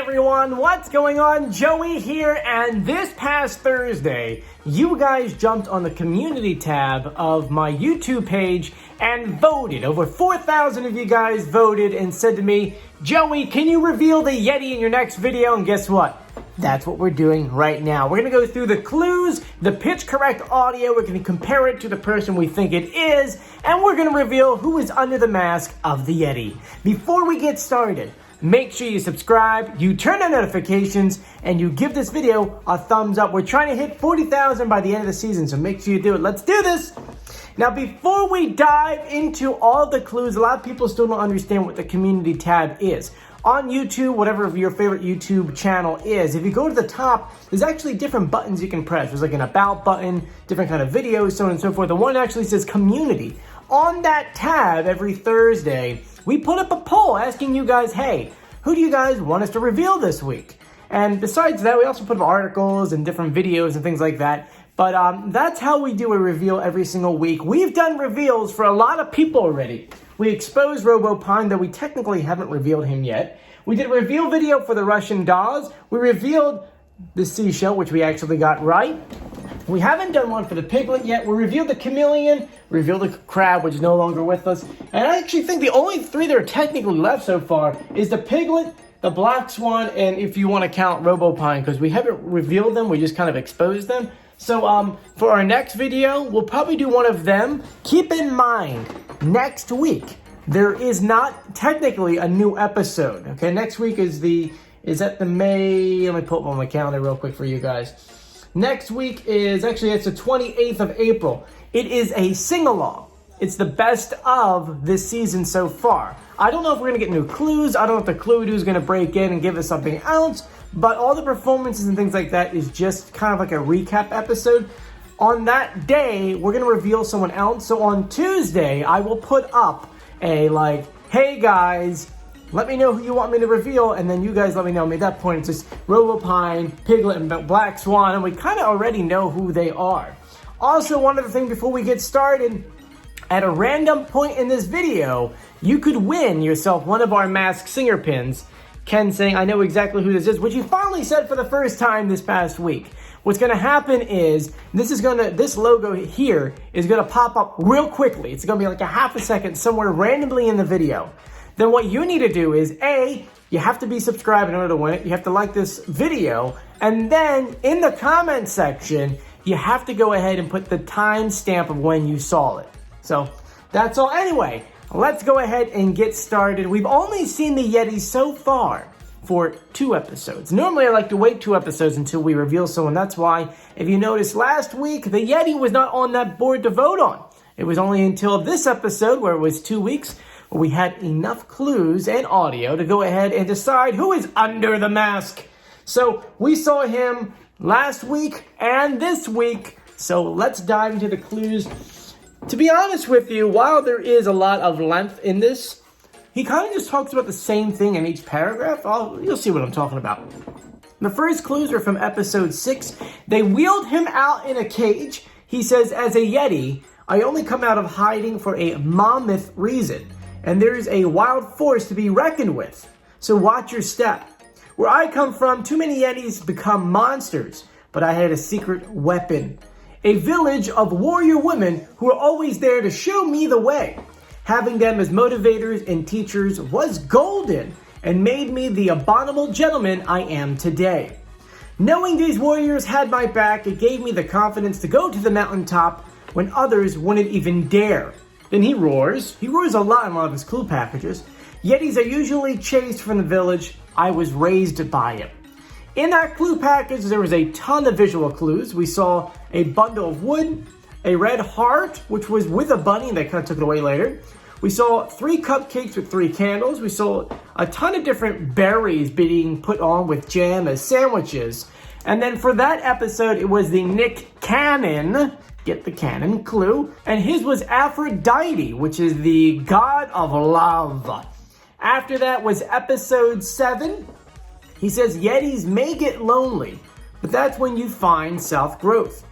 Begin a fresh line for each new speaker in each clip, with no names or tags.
everyone, what's going on? Joey here, and this past Thursday, you guys jumped on the community tab of my YouTube page and voted. Over 4,000 of you guys voted and said to me, Joey, can you reveal the Yeti in your next video? And guess what? That's what we're doing right now. We're going to go through the clues, the pitch correct audio, we're going to compare it to the person we think it is, and we're going to reveal who is under the mask of the Yeti. Before we get started, make sure you subscribe, you turn on notifications, and you give this video a thumbs up. We're trying to hit 40,000 by the end of the season, so make sure you do it. Let's do this! Now, before we dive into all the clues, a lot of people still don't understand what the community tab is. On YouTube, whatever your favorite YouTube channel is, if you go to the top, there's actually different buttons you can press. There's like an about button, different kind of videos, so on and so forth. The one actually says community. On that tab, every Thursday, we put up a poll asking you guys, hey, who do you guys want us to reveal this week? And besides that, we also put up articles and different videos and things like that. But that's how we do a reveal every single week. We've done reveals for a lot of people already. We exposed RoboPine, though we technically haven't revealed him yet. We did a reveal video for the Russian dolls. We revealed the seashell, which we actually got right. We haven't done one for the piglet yet. We revealed the chameleon, revealed the crab, which is no longer with us. And I actually think the only three that are technically left so far is the piglet, the black swan, and if you want to count RoboPine, because we haven't revealed them, we just kind of exposed them. So for our next video, we'll probably do one of them. Keep in mind, next week, there is not technically a new episode. Okay, next week is that the May, let me pull up on my calendar real quick for you guys. Next week is, actually it's the 28th of April. It is a sing-along. It's the best of this season so far. I don't know if we're gonna get new clues. I don't know if the clue dude is gonna break in and give us something else, but all the performances and things like that is just kind of like a recap episode. On that day, we're gonna reveal someone else. So on Tuesday, I will put up a like, hey guys, let me know who you want me to reveal, and then you guys let me know. At that point, it's just RoboPine, Piglet, and Black Swan, and we kind of already know who they are. Also, one other thing before we get started, at a random point in this video, you could win yourself one of our Masked Singer pins. Ken saying, I know exactly who this is, which you finally said for the first time this past week. What's gonna happen is, this logo here is gonna pop up real quickly. It's gonna be like a half a second somewhere randomly in the video. Then what you need to do is, A, you have to be subscribed in order to win it. You have to like this video. And then in the comment section, you have to go ahead and put the timestamp of when you saw it. So that's all. Anyway, let's go ahead and get started. We've only seen the Yeti so far for 2 episodes. Normally I like to wait 2 episodes until we reveal someone. That's why, if you noticed last week, the Yeti was not on that board to vote on. It was only until this episode, where it was 2 weeks, where we had enough clues and audio to go ahead and decide who is under the mask. So we saw him last week and this week. So let's dive into the clues. To be honest with you, while there is a lot of length in this, he kind of just talks about the same thing in each paragraph. You'll see what I'm talking about. The first clues are from episode 6. They wheeled him out in a cage. He says, as a Yeti, I only come out of hiding for a mammoth reason, and there is a wild force to be reckoned with. So watch your step. Where I come from, too many Yetis become monsters, but I had a secret weapon. A village of warrior women who are always there to show me the way. Having them as motivators and teachers was golden and made me the abominable gentleman I am today. Knowing these warriors had my back, it gave me the confidence to go to the mountaintop when others wouldn't even dare. Then he roars. He roars a lot in a lot of his clue packages. Yetis are usually chased from the village. I was raised by it. In that clue package, there was a ton of visual clues. We saw a bundle of wood, a red heart, which was with a bunny, and they kind of took it away later. We saw 3 cupcakes with 3 candles. We saw a ton of different berries being put on with jam as sandwiches. And then for that episode, it was the Nick Cannon, get the canon clue, and his was Aphrodite, which is the god of love. After that was episode 7. He says Yetis may get lonely, but that's when you find self-growth.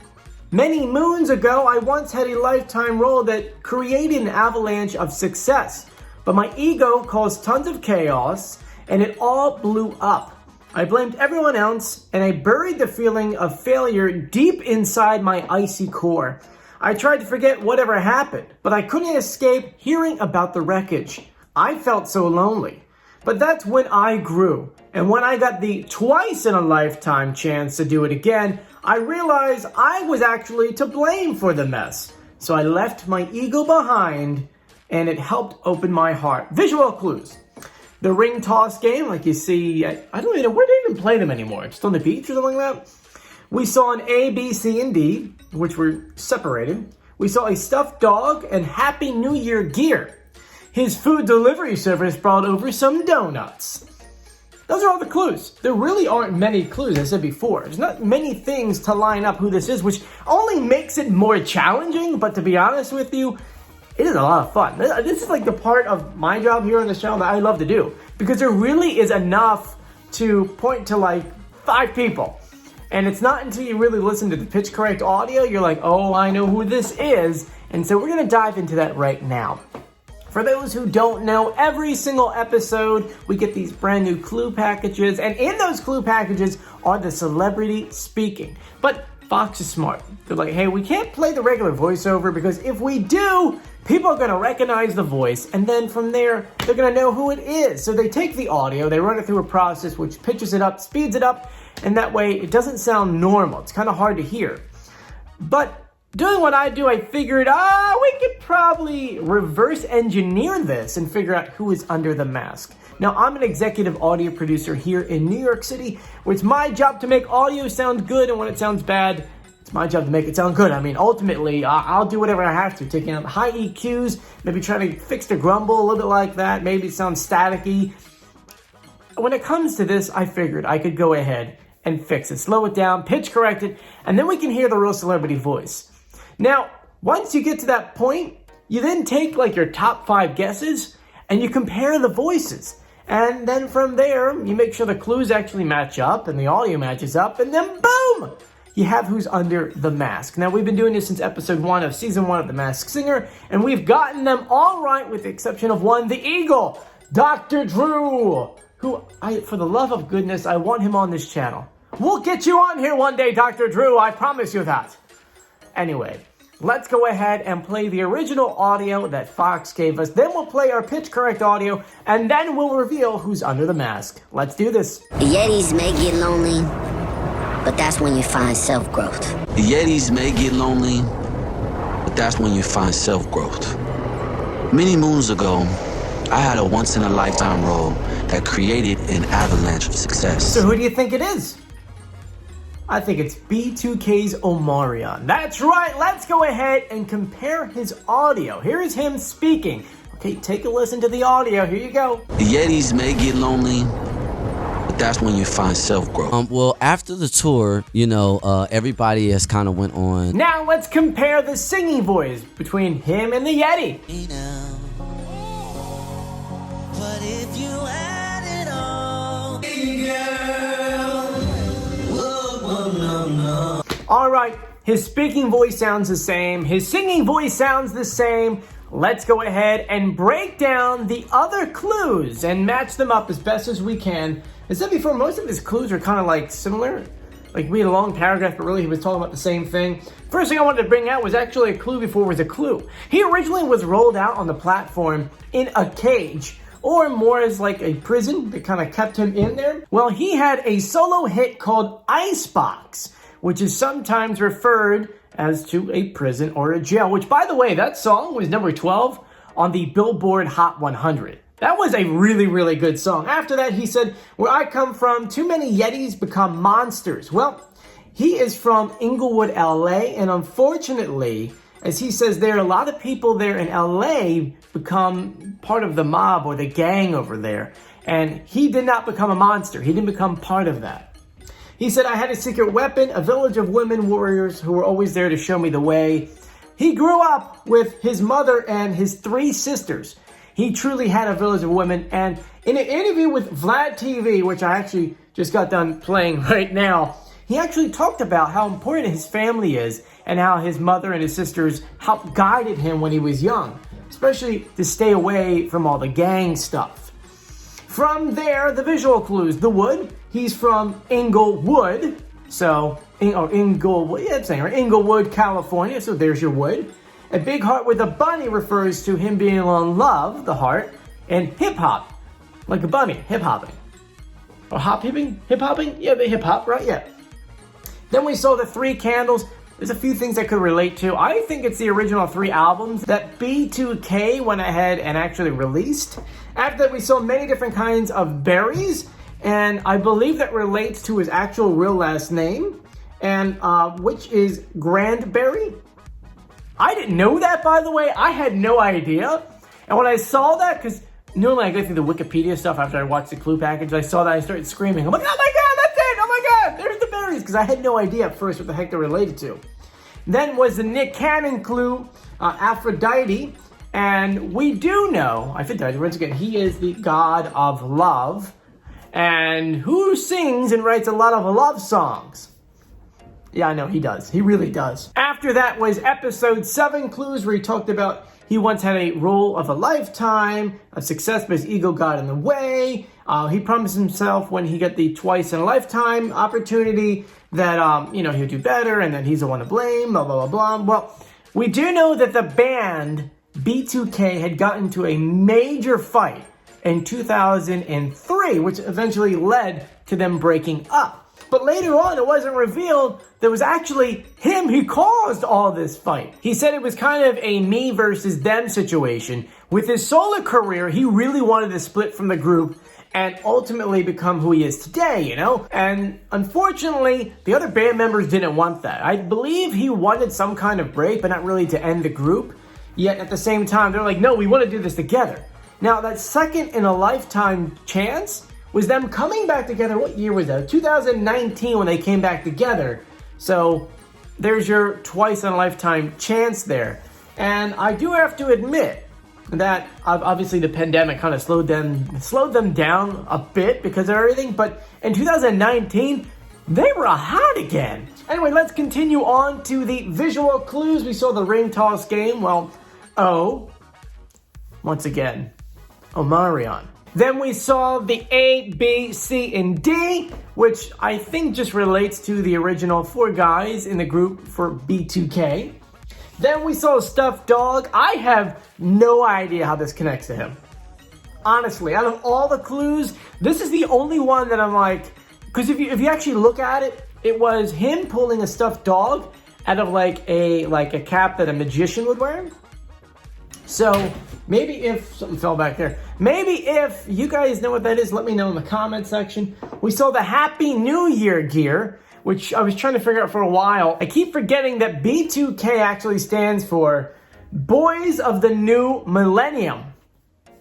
Many moons ago, I once had a lifetime role that created an avalanche of success, but my ego caused tons of chaos, and it all blew up. I blamed everyone else, and I buried the feeling of failure deep inside my icy core. I tried to forget whatever happened, but I couldn't escape hearing about the wreckage. I felt so lonely. But that's when I grew. And when I got the twice-in-a-lifetime chance to do it again, I realized I was actually to blame for the mess. So I left my ego behind, and it helped open my heart. Visual clues. The ring toss game, like you see, I don't even know, where do they even play them anymore? Just on the beach or something like that? We saw an A, B, C, and D, which were separated. We saw a stuffed dog and Happy New Year gear. His food delivery service brought over some donuts. Those are all the clues. There really aren't many clues, as I said before. There's not many things to line up who this is, which only makes it more challenging, but to be honest with you, it is a lot of fun. This is like the part of my job here on this channel that I love to do, because there really is enough to point to like 5 people. And it's not until you really listen to the pitch correct audio, you're like, oh, I know who this is. And so we're gonna dive into that right now. For those who don't know, every single episode, we get these brand new clue packages, and in those clue packages are the celebrity speaking. But Fox is smart. They're like, hey, we can't play the regular voiceover, because if we do, people are gonna recognize the voice, and then from there, they're gonna know who it is. So they take the audio, they run it through a process which pitches it up, speeds it up, and that way it doesn't sound normal. It's kind of hard to hear. But doing what I do, I figured, we could probably reverse engineer this and figure out who is under the mask. Now, I'm an executive audio producer here in New York City, where it's my job to make audio sound good, and when it sounds bad, it's my job to make it sound good. I mean, ultimately, I'll do whatever I have to, taking out high EQs, maybe trying to fix the grumble a little bit like that, maybe it sounds staticky. When it comes to this, I figured I could go ahead and fix it, slow it down, pitch correct it, and then we can hear the real celebrity voice. Now, once you get to that point, you then take like your top 5 guesses and you compare the voices. And then from there, you make sure the clues actually match up and the audio matches up, and then boom! You have who's under the mask. Now, we've been doing this since episode 1 of season 1 of The Masked Singer, and we've gotten them all right with the exception of one, the Eagle, Dr. Drew, who, for the love of goodness, I want him on this channel. We'll get you on here one day, Dr. Drew, I promise you that. Anyway, let's go ahead and play the original audio that Fox gave us. Then we'll play our pitch correct audio, and then we'll reveal who's under the mask. Let's do this.
Yetis may get lonely, but that's when you find self-growth.
Yetis may get lonely, but that's when you find self-growth. Many moons ago, I had a once-in-a-lifetime role that created an avalanche of success.
So who do you think it is? I think it's B2K's Omarion. That's right, let's go ahead and compare his audio. Here is him speaking. Okay, take a listen to the audio, here you go.
Yetis may get lonely, but that's when you find self-growth.
Well, after the tour, everybody has kind of went on.
Now let's compare the singing voice between him and the Yeti.
But if you had it all, no.
All right, his speaking voice sounds the same. His singing voice sounds the same. Let's go ahead and break down the other clues and match them up as best as we can. As I said before, most of his clues are kind of like similar. Like we had a long paragraph, but really he was talking about the same thing. First thing I wanted to bring out was actually a clue before it was a clue. He originally was rolled out on the platform in a cage, or more as like a prison that kind of kept him in there. Well, he had a solo hit called Icebox, which is sometimes referred as to a prison or a jail, which, by the way, that song was number 12 on the Billboard Hot 100. That was a really, really good song. After that, he said, where I come from, too many Yetis become monsters. Well, he is from Inglewood, LA, and unfortunately, as he says there, a lot of people there in LA become part of the mob or the gang over there. And he did not become a monster. He didn't become part of that. He said, I had a secret weapon, a village of women warriors who were always there to show me the way. He grew up with his mother and his 3 sisters. He truly had a village of women. And in an interview with Vlad TV, which I actually just got done playing right now, he actually talked about how important his family is and how his mother and his sisters helped guided him when he was young, especially to stay away from all the gang stuff. From there, the visual clues. The wood, he's from Inglewood. So, Inglewood, yeah, I'm saying, right? Inglewood, California. So there's your wood. A big heart with a bunny refers to him being on love, the heart. And hip hop, like a bunny, hip hopping. Or hop hipping? Hip hopping? Yeah, the hip hop, right? Yeah. Then we saw the 3 candles. There's a few things I could relate to. I think it's the original 3 albums that B2K went ahead and actually released. After that, we saw many different kinds of berries, and I believe that relates to his actual real last name, and which is Grandberry. I didn't know that, by the way. I had no idea. And when I saw that, because normally I go through the Wikipedia stuff after I watch the clue package, I saw that, I started screaming. I'm like, oh my God, that's it! Oh my God, there's the berries! Because I had no idea at first what the heck they're related to. Then was the Nick Cannon clue, Aphrodite. And we do know, Aphrodite, once again, he is the god of love. And who sings and writes a lot of love songs? Yeah, I know, he does. He really does. After that was episode 7 clues, where he talked about he once had a role of a lifetime, of success, but his ego got in the way. He promised himself when he got the twice in a lifetime opportunity that, he would do better, and that he's the one to blame, blah, blah, blah, blah. Well, we do know that the band B2K had gotten into a major fight in 2003, which eventually led to them breaking up. But later on, it wasn't revealed that it was actually him who caused all this fight. He said it was kind of a me versus them situation. With his solo career, he really wanted to split from the group and ultimately become who he is today, And unfortunately, the other band members didn't want that. I believe he wanted some kind of break, but not really to end the group. Yet at the same time, they're like, no, we want to do this together. Now, that second in a lifetime chance was them coming back together. What year was that? 2019 when they came back together. So there's your twice in a lifetime chance there. And I do have to admit that obviously the pandemic kind of slowed them down a bit because of everything. But in 2019, they were hot again. Anyway, let's continue on to the visual clues. We saw the ring toss game. Well, once again, Omarion. Then we saw the A, B, C, and D, which I think just relates to the original 4 guys in the group for B2K. Then we saw Stuffed Dog. I have no idea how this connects to him. Honestly, out of all the clues, this is the only one that I'm like, because if you actually look at it, it was him pulling a stuffed dog out of like a cap that a magician would wear. So maybe if something fell back there, maybe if you guys know what that is, let me know in the comment section. We saw the Happy New Year gear, which I was trying to figure out for a while. I keep forgetting that B2K actually stands for Boys of the New Millennium.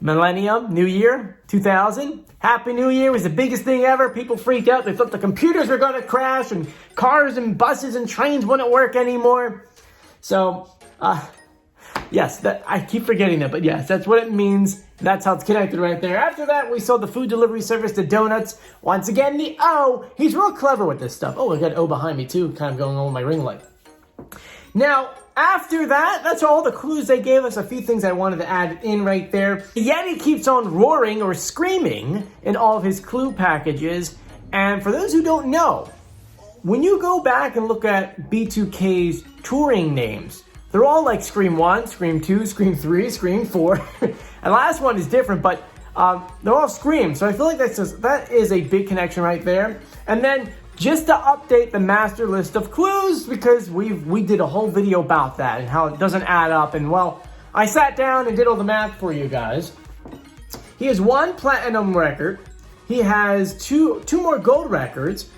Millennium, New Year, 2000. Happy New Year was the biggest thing ever. People freaked out. They thought the computers were going to crash and cars and buses and trains wouldn't work anymore. So, yes, I keep forgetting that, but yes, that's what it means. That's how it's connected right there. After that, we saw the food delivery service, the donuts. Once again, the O. He's real clever with this stuff. Oh, I got an O behind me too, kind of going on with my ring light. Now, after that, that's all the clues they gave us. A few things I wanted to add in right there. Yeti keeps on roaring or screaming in all of his clue packages. And for those who don't know, when you go back and look at B2K's touring names, they're all like Scream 1, Scream 2, Scream 3, Scream 4. And the last one is different, but they're all Scream. So I feel like that is a big connection right there. And then just to update the master list of clues, because we did a whole video about that and how it doesn't add up. And well, I sat down and did all the math for you guys. He has 1 platinum record. He has two more gold records.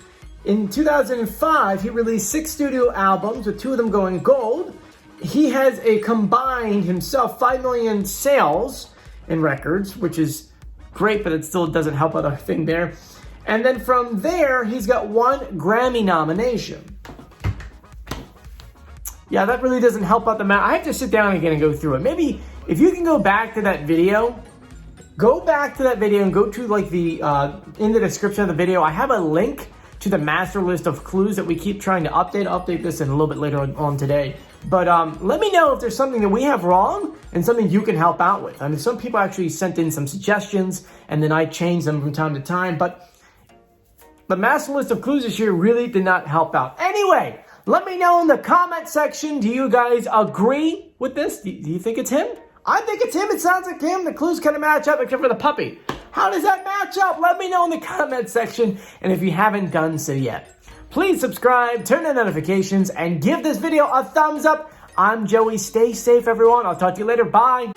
In 2005, he released 6 studio albums, with 2 of them going gold. He has a combined himself 5 million sales in records, which is great, but it still doesn't help out a thing there. And then from there, he's got 1 Grammy nomination. Yeah, that really doesn't help out the math. I have to sit down again and go through it. Maybe if you can go back to that video, go back to that video and go to like the, in the description of the video, I have a link to the master list of clues that we keep trying to update. I'll update this in a little bit later on today. But let me know if there's something that we have wrong and something you can help out with. I mean, some people actually sent in some suggestions, and then I changed them from time to time. But the massive list of clues this year really did not help out. Anyway, let me know in the comment section, do you guys agree with this? Do you think it's him? I think it's him. It sounds like him. The clues kind of match up except for the puppy. How does that match up? Let me know in the comment section. And if you haven't done so yet, please subscribe, turn on notifications, and give this video a thumbs up. I'm Joey. Stay safe, everyone. I'll talk to you later. Bye.